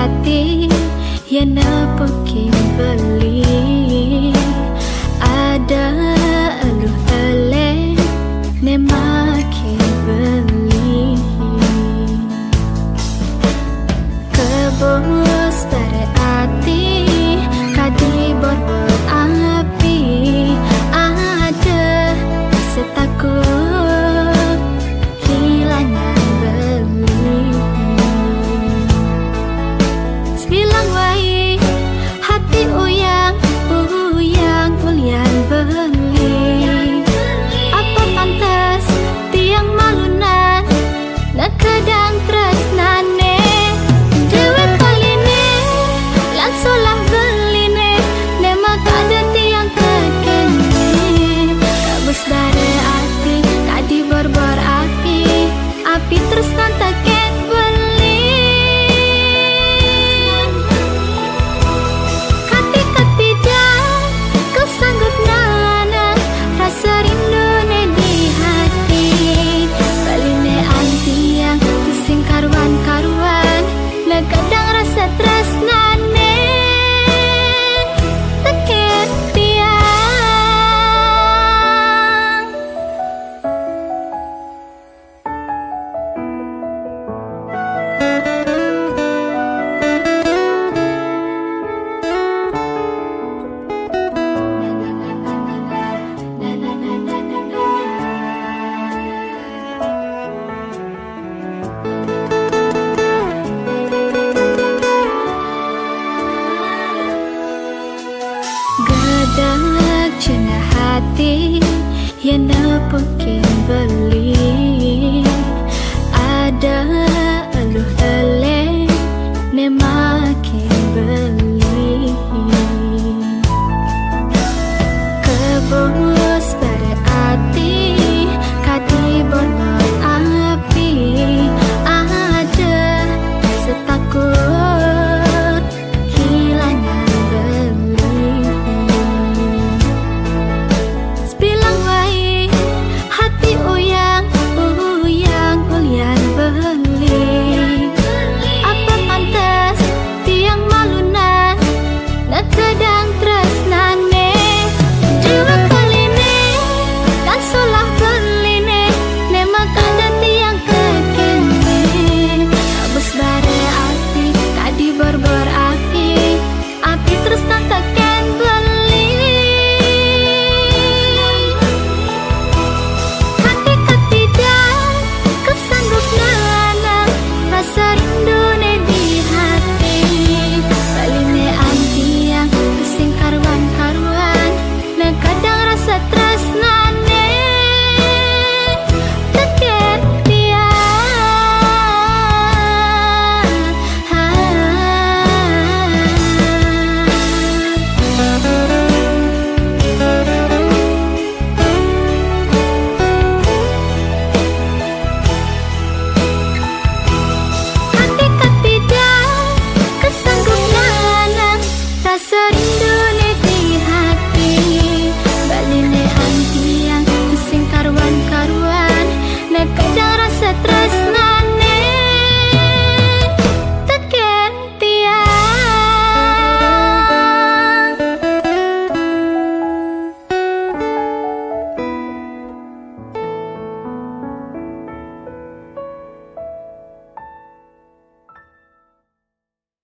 hati yang nepokin beli ada aluh eleh ne makin beli kebos bare hati kadi borbor api ada rasa takut kehilangan beli sebilang wai hati uyang ulian beli apa pantas tiang malunan nak kadang tresnane dewe kaline langsung lah beline ne makada tiang kekene kabus bare hati kadi borbor api terus nantaket beli kati dah kau sanggup nana rasa rindu ne di hati baline anti yang pusing karuan ne kadang rasa tresnane teket tiang gadak cenah hati yang nepokin beli ada aluh eleh ne makin beli kebos bare hati kadi borbor api ada setakut kehilangan beli sebilang wai hati uyang ulian beli apa pantas tiang malunan nak kadang tresnane jiwa kaline langsung lah beline ne makada tiang kekene kabus bare hati kadi borbor api terus nantaken beli kati dah kau sanggup nana rasa rindu ne di hati baline anti yang pusing karuan ne kadang rasa tresnane teket tiang kati dah kesanggup nana rasa rindu ne di hati baline anti yang pusing karuan ne kadang rasa tresna